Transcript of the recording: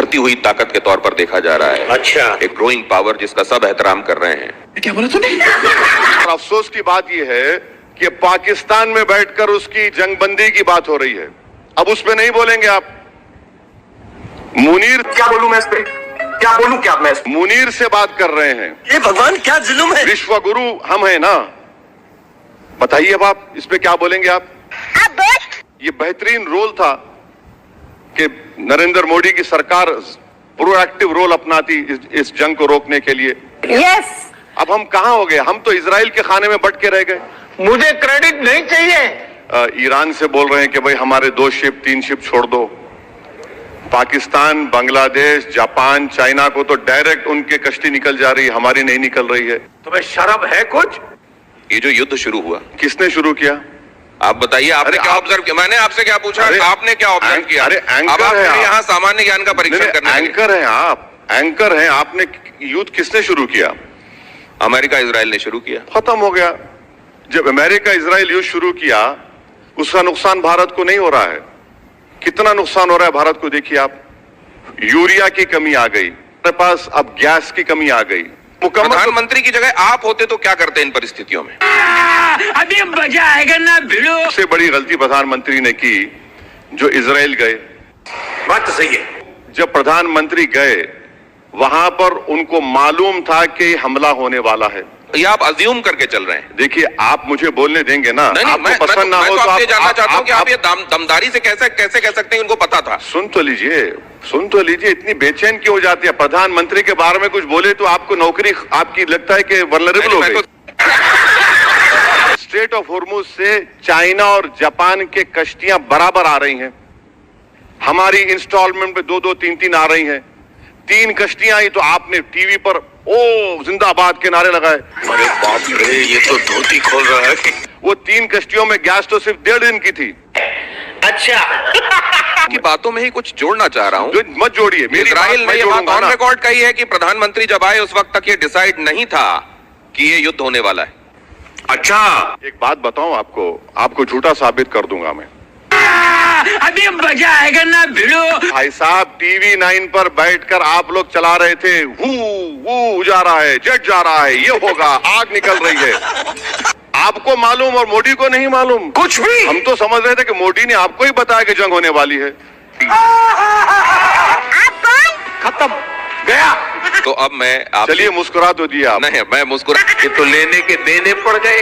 उभरती हुई ताकत के तौर पर देखा जा रहा है। अच्छा, एक ग्रोइंग पावर जिसका सब एहतराम कर रहे हैं। क्या बोला तूने? और अफसोस की बात यह है कि पाकिस्तान में बैठकर उसकी जंगबंदी की बात हो रही है। अब उस पे नहीं बोलेंगे आप। मुनीर, क्या बोलूं मैं इस पे? क्या बोलूं क्या मैं इस पे? मुनीर से बात कर रहे हैं। ये भगवान क्या जुल्म है। विश्व गुरु हम हैं ना। बताइए अब आप इस पे क्या बोलेंगे आप? ये बेहतरीन रोल था कि नरेंद्र मोदी की सरकार प्रोएक्टिव रोल अपनाती इस जंग को रोकने के लिए। यस। अब हम कहां हो गए? हम तो इजराइल के खाने में बट के रह गए। मुझे क्रेडिट नहीं चाहिए। ईरान से बोल रहे हैं कि भाई हमारे 2 शिप 3 शिप छोड़ दो। पाकिस्तान, बांग्लादेश, जापान, चाइना को तो डायरेक्ट उनके कश्ती निकल जा रही है, हमारी नहीं निकल रही है। तुम्हें शर्म है कुछ? ये जो युद्ध शुरू हुआ, किसने शुरू किया? आप बताइए, आपने क्या ऑब्जर्व किया? मैंने आपसे क्या पूछा? आपने क्या ऑब्जर्व किया? अरे अब एंकर आप है आप। यहाँ सामान्य ज्ञान का परीक्षण करने लगे। एंकर हैं आप, एंकर हैं। आपने युद्ध किसने शुरू किया? अमेरिका इजराइल ने शुरू किया। खत्म हो गया। जब अमेरिका इजराइल युद्ध शुरू किया, उसका नुकसान भारत को नहीं हो रहा है। कितना नुकसान हो रहा है भारत को देखिए आप। यूरिया की कमी आ गई, हमारे पास अब गैस की कमी आ गई। प्रधानमंत्री की जगह आप होते तो क्या करते इन परिस्थितियों में? अभी मजा आएगा ना भिड़ो। सबसे बड़ी गलती प्रधानमंत्री ने की जो इजराइल गए। बात तो सही है। जब प्रधानमंत्री गए वहां पर उनको मालूम था कि हमला होने वाला है। ये आप अज्यूम करके चल रहे हैं। देखिए, आप मुझे बोलने देंगे ना? नहीं, आपको मैं पसंद ना हो तो आपसे जानना चाहता हूं कि आप आप ये दमदारी से कैसे कह सकते हैं? उनको पता था। सुन तो लीजिए। इतनी बेचैन क्यों हो जाती है? प्रधानमंत्री के बारे में कुछ बोले तो आपको नौकरी आपकी लगता है कि वल्नरेबल हो गई। स्ट्रेट ऑफ हॉर्मुज से चाइना और जापान के कश्तियां बराबर आ रही हैं। हमारी इंस्टॉलमेंट पे 2-2, 3-3 आ रही हैं। 3 कश्तियां आई तो आपने टीवी पर ओ जिंदाबाद के नारे लगाए। अरे बाप रे, ये तो धोती खोल रहा है। वो 3 कश्तियों में गैस तो सिर्फ 1.5 दिन की थी। अच्छा, की बातों में ही कुछ जोड़ना चाह रहा हूं। मत जोड़िए। इजराइल ने ये बात ऑन रिकॉर्ड कही है कि प्रधानमंत्री जब आए उस वक्त तक ये डिसाइड नहीं था कि ये युद्ध होने वाला है। अच्छा, एक बात बताऊं आपको झूठा साबित कर दूंगा मैं। अभी मजा आएगा ना भिड़ो। भाई साहब, टीवी 9 पर बैठकर आप लोग चला रहे थे, वो जा रहा है, जेट जा रहा है, ये होगा, आग निकल रही है। आपको मालूम और मोदी को नहीं मालूम कुछ भी। हम तो समझ रहे थे कि मोदी ने आपको ही बताया कि जंग होने वाली है। खत्म गया। तो अब मैं आप चलिए मुस्कुरा तो दिया आप। नहीं, मैं मुस्कुरा ये तो लेने के देने पड़ गए।